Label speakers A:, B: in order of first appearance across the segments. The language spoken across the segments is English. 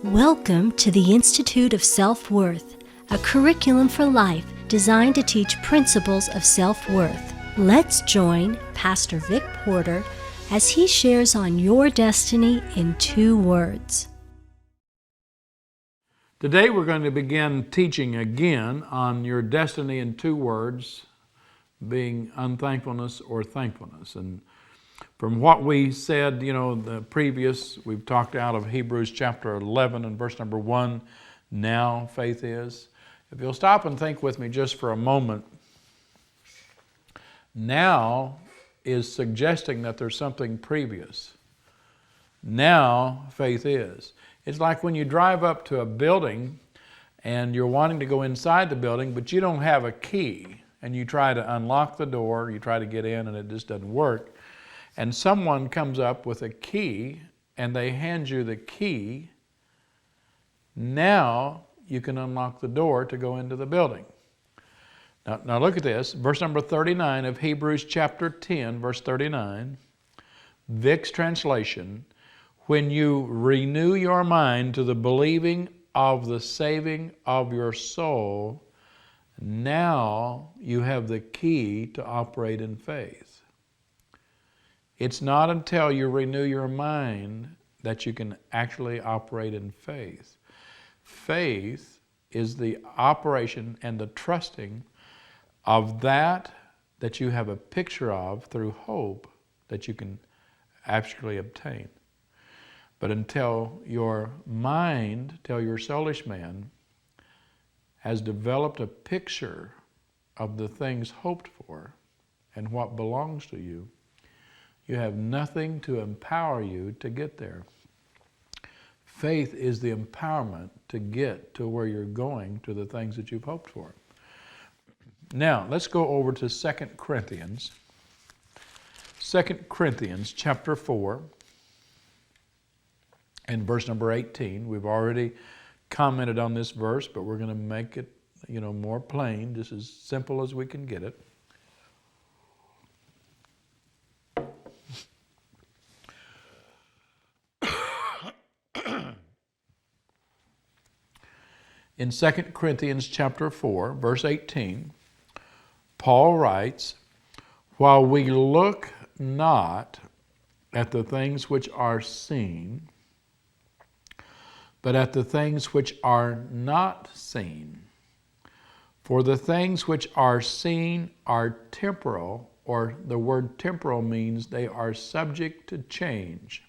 A: Welcome to the Institute of Self-Worth, a curriculum for life designed to teach principles of self-worth. Let's join Pastor Vic Porter as he shares on your destiny in 2 words.
B: Today we're going to begin teaching again on your destiny in 2 words, being unthankfulness or thankfulness. And from what we said, the previous, we've talked out of Hebrews chapter 11 and verse number 1, now faith is. If you'll stop and think with me just for a moment, now is suggesting that there's something previous. Now faith is. It's like when you drive up to a building and you're wanting to go inside the building, but you don't have a key, and you try to unlock the door, you try to get in, and it just doesn't work. And someone comes up with a key and they hand you the key. Now you can unlock the door to go into the building. Now look at this, verse number 39 of Hebrews chapter 10, verse 39, Vic's translation, when you renew your mind to the believing of the saving of your soul, now you have the key to operate in faith. It's not until you renew your mind that you can actually operate in faith. Faith is the operation and the trusting of that you have a picture of through hope that you can actually obtain. But until your mind, till your soulish man has developed a picture of the things hoped for and what belongs to you, you have nothing to empower you to get there. Faith is the empowerment to get to where you're going, to the things that you've hoped for. Now, let's go over to 2 Corinthians. 2 Corinthians chapter 4 and verse number 18. We've already commented on this verse, but we're going to make it, more plain, just as simple as we can get it. In 2 Corinthians chapter 4, verse 18, Paul writes, while we look not at the things which are seen, but at the things which are not seen. For the things which are seen are temporal, or the word temporal means they are subject to change.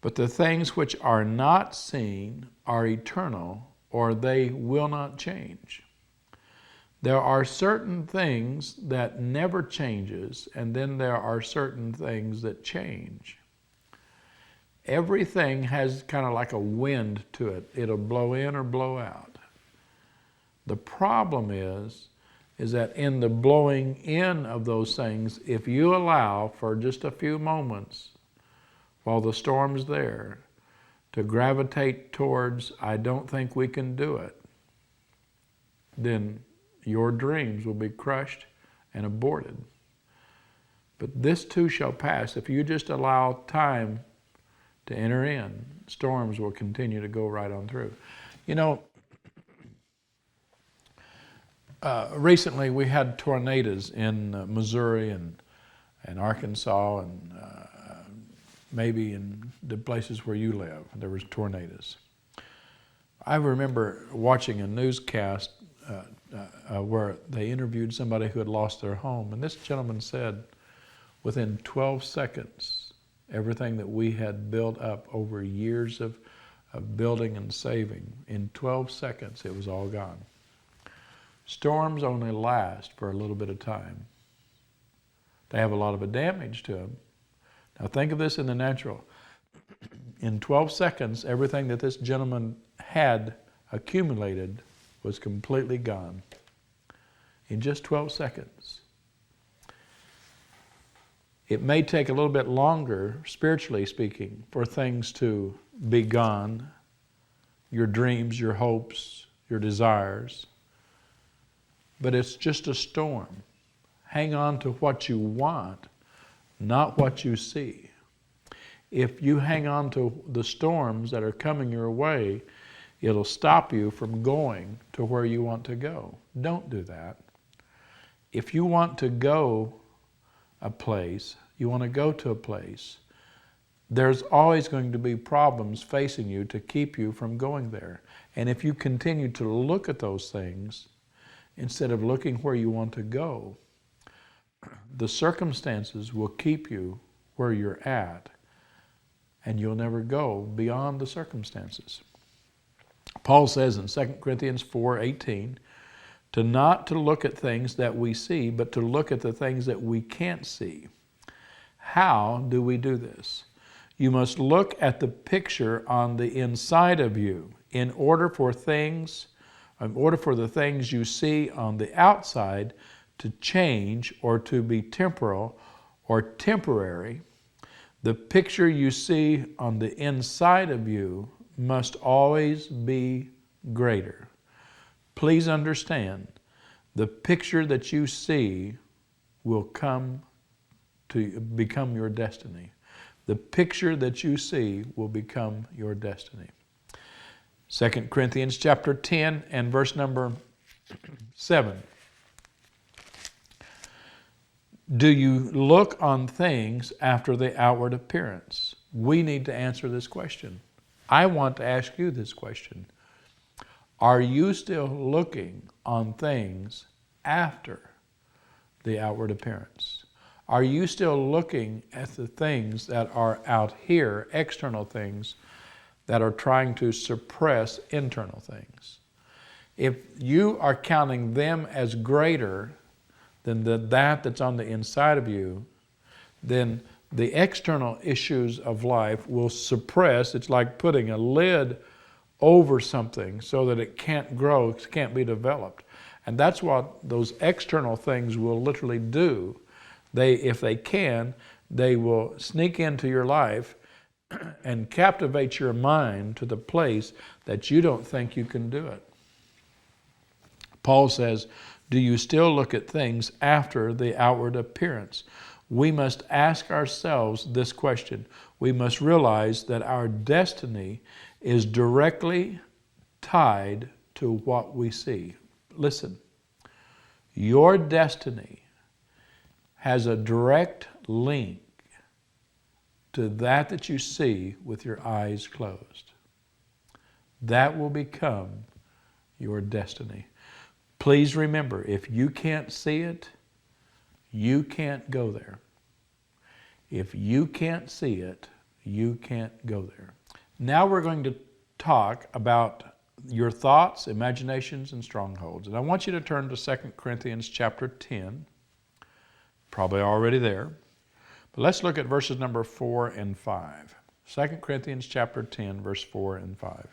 B: But the things which are not seen are eternal, or they will not change. There are certain things that never changes, and then there are certain things that change. Everything has kind of like a wind to it. It'll blow in or blow out. The problem is that in the blowing in of those things, if you allow for just a few moments while the storm's there to gravitate towards, I don't think we can do it, then your dreams will be crushed and aborted. But this too shall pass. If you just allow time to enter in, storms will continue to go right on through. Recently we had tornadoes in Missouri and Arkansas and maybe in the places where you live, there was tornadoes. I remember watching a newscast where they interviewed somebody who had lost their home, and this gentleman said, within 12 seconds, everything that we had built up over years of building and saving, in 12 seconds it was all gone. Storms only last for a little bit of time. They have a lot of damage to them. Now think of this in the natural. In 12 seconds, everything that this gentleman had accumulated was completely gone. In just 12 seconds. It may take a little bit longer, spiritually speaking, for things to be gone, your dreams, your hopes, your desires. But it's just a storm. Hang on to what you want, not what you see. if you hang on to the storms that are coming your way, it'll stop you from going to where you want to go. Don't do that. If you want to go a place, you want to go to a place, there's always going to be problems facing you to keep you from going there. And if you continue to look at those things instead of looking where you want to go, the circumstances will keep you where you're at, and you'll never go beyond the circumstances. Paul says in 2 Corinthians 4:18, not to look at things that we see, but to look at the things that we can't see. How do we do this? You must look at the picture on the inside of you in order for the things you see on the outside to change or to be temporal or temporary. The picture you see on the inside of you must always be greater. Please understand, the picture that you see will come to become your destiny. The picture that you see will become your destiny. 2 Corinthians chapter 10 and verse number 7. Do you look on things after the outward appearance? We need to answer this question. I want to ask you this question. Are you still looking on things after the outward appearance? Are you still looking at the things that are out here, external things, that are trying to suppress internal things? If you are counting them as greater than that's on the inside of you, then the external issues of life will suppress. It's like putting a lid over something so that it can't grow, it can't be developed. And that's what those external things will literally do. If they can, they will sneak into your life and captivate your mind to the place that you don't think you can do it. Paul says, do you still look at things after the outward appearance? We must ask ourselves this question. We must realize that our destiny is directly tied to what we see. Listen, your destiny has a direct link to that you see with your eyes closed. That will become your destiny. Please remember, if you can't see it, you can't go there. If you can't see it, you can't go there. Now we're going to talk about your thoughts, imaginations, and strongholds. And I want you to turn to 2 Corinthians chapter 10. Probably already there. But let's look at verses number 4 and 5. 2 Corinthians chapter 10, verse 4 and 5.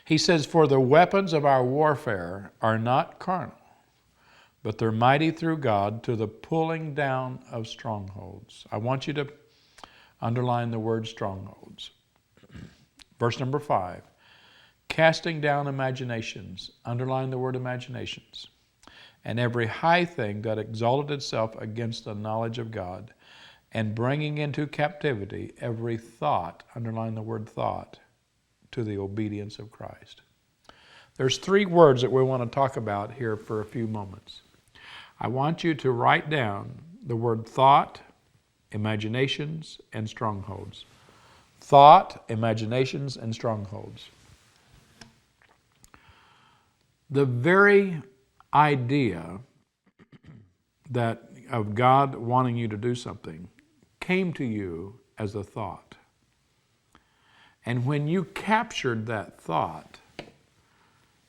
B: He says, for the weapons of our warfare are not carnal, but they're mighty through God to the pulling down of strongholds. I want you to underline the word strongholds. Verse number 5, casting down imaginations. Underline the word imaginations. And every high thing that exalted itself against the knowledge of God, and bringing into captivity every thought, underline the word thought, to the obedience of Christ. There's 3 words that we want to talk about here for a few moments. I want you to write down the word thought, imaginations, and strongholds. Thought, imaginations, and strongholds. The very idea that of God wanting you to do something came to you as a thought. And when you captured that thought,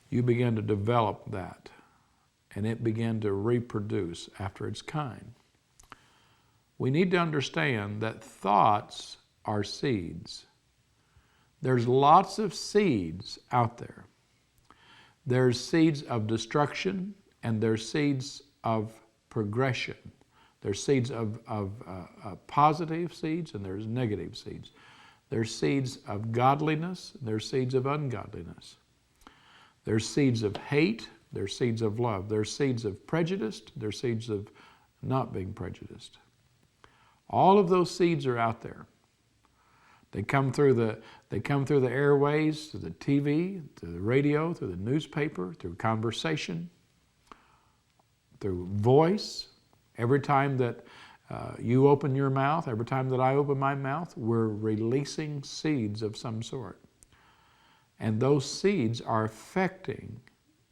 B: you began to develop that, and it began to reproduce after its kind. We need to understand that thoughts are seeds. There's lots of seeds out there. There's seeds of destruction, and there's seeds of progression. There's seeds of positive seeds, and there's negative seeds. There's seeds of godliness, and there's seeds of ungodliness. There's seeds of hate, there's seeds of love. There's seeds of prejudice, there's seeds of not being prejudiced. All of those seeds are out there. They come through the airways, through the TV, through the radio, through the newspaper, through conversation, through voice. Every time that you open your mouth, every time that I open my mouth, we're releasing seeds of some sort. And those seeds are affecting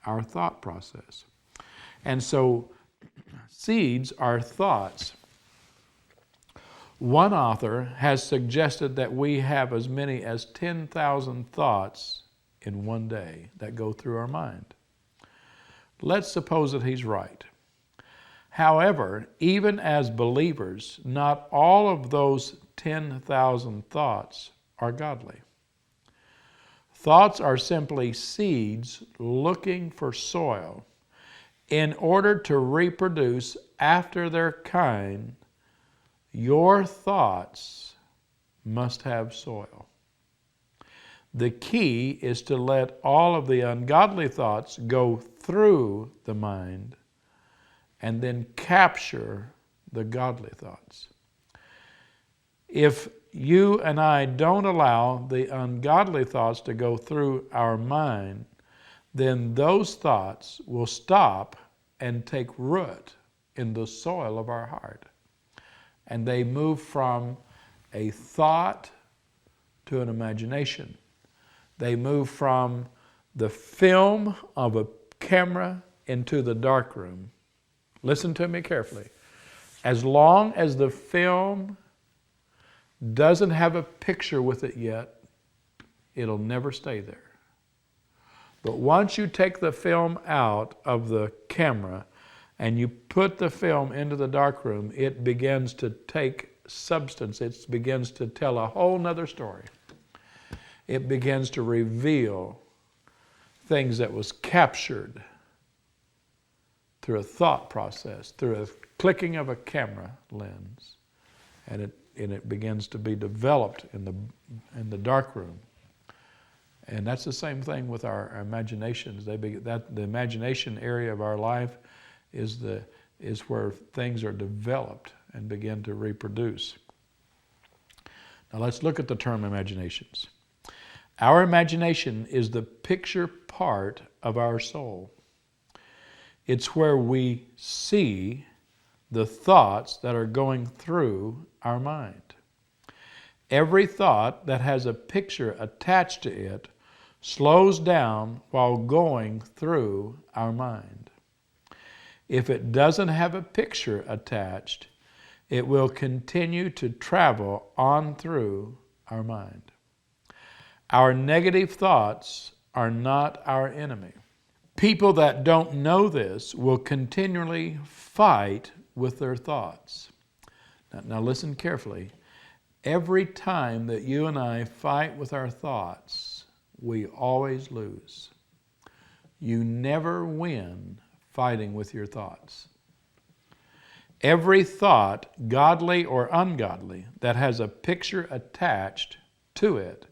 B: our thought process. And so seeds are thoughts. One author has suggested that we have as many as 10,000 thoughts in one day that go through our mind. Let's suppose that he's right. However, even as believers, not all of those 10,000 thoughts are godly. Thoughts are simply seeds looking for soil. In order to reproduce after their kind, your thoughts must have soil. The key is to let all of the ungodly thoughts go through the mind and then capture the godly thoughts. If you and I don't allow the ungodly thoughts to go through our mind, then those thoughts will stop and take root in the soil of our heart. And they move from a thought to an imagination. They move from the film of a camera into the darkroom. Listen to me carefully. As long as the film doesn't have a picture with it yet, it'll never stay there. But once you take the film out of the camera and you put the film into the darkroom, it begins to take substance. It begins to tell a whole nother story. It begins to reveal things that was captured through a thought process, through a clicking of a camera lens, and it begins to be developed in the darkroom. And that's the same thing with our imaginations. The imagination area of our life is where things are developed and begin to reproduce. Now let's look at the term imaginations. Our imagination is the picture part of our soul. It's where we see the thoughts that are going through our mind. Every thought that has a picture attached to it slows down while going through our mind. If it doesn't have a picture attached, it will continue to travel on through our mind. Our negative thoughts are not our enemy. People that don't know this will continually fight with their thoughts. Now listen carefully. Every time that you and I fight with our thoughts, we always lose. You never win fighting with your thoughts. Every thought, godly or ungodly, that has a picture attached to it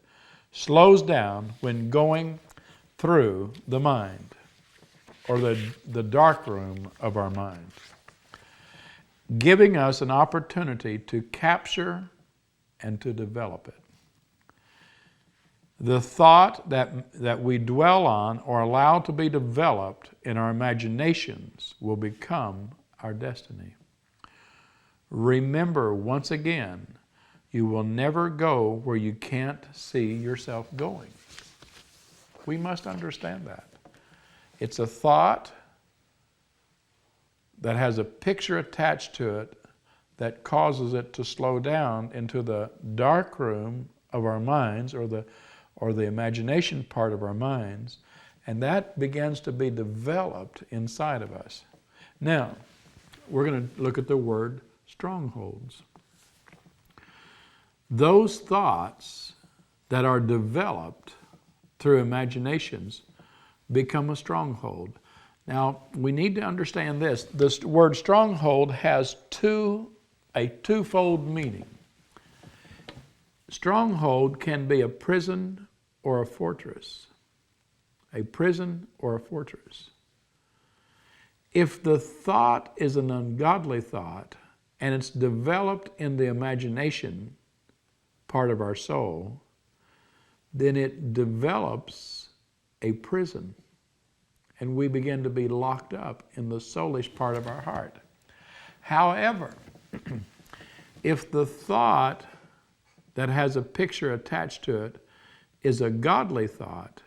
B: slows down when going through the mind or the dark room of our mind, giving us an opportunity to capture and to develop it. The thought that we dwell on or allow to be developed in our imaginations will become our destiny. Remember, once again, you will never go where you can't see yourself going. We must understand that. It's a thought that has a picture attached to it that causes it to slow down into the dark room of our minds or the imagination part of our minds, and that begins to be developed inside of us. Now, we're going to look at the word strongholds. Those thoughts that are developed through imaginations become a stronghold. Now, we need to understand this. This word stronghold has a twofold meaning. Stronghold can be a prison or a fortress. A prison or a fortress. If the thought is an ungodly thought, and it's developed in the imagination part of our soul, then it develops a prison, and we begin to be locked up in the soulish part of our heart. However, if the thought that has a picture attached to it is a godly thought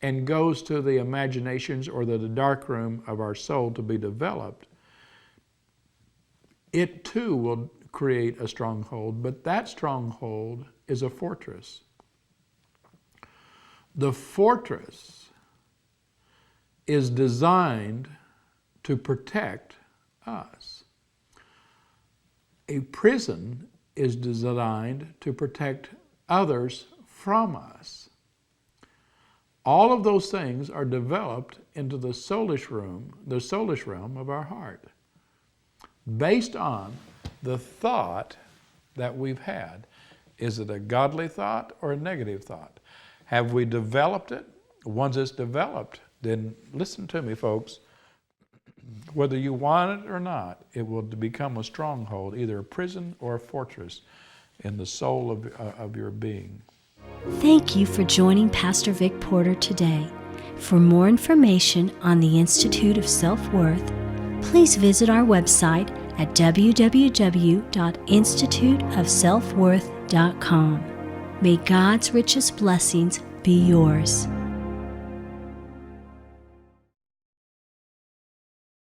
B: and goes to the imaginations or the dark room of our soul to be developed, it too will create a stronghold, but that stronghold is a fortress. The fortress is designed to protect us. A prison is designed to protect others from us. All of those things are developed into the soulish realm of our heart, based on the thought that we've had. Is it a godly thought or a negative thought? Have we developed it? Once it's developed, then listen to me, folks. Whether you want it or not, it will become a stronghold, either a prison or a fortress in the soul of your being.
A: Thank you for joining Pastor Vic Porter today. For more information on the Institute of Self-Worth, please visit our website at www.instituteofselfworth.com. May God's richest blessings be yours.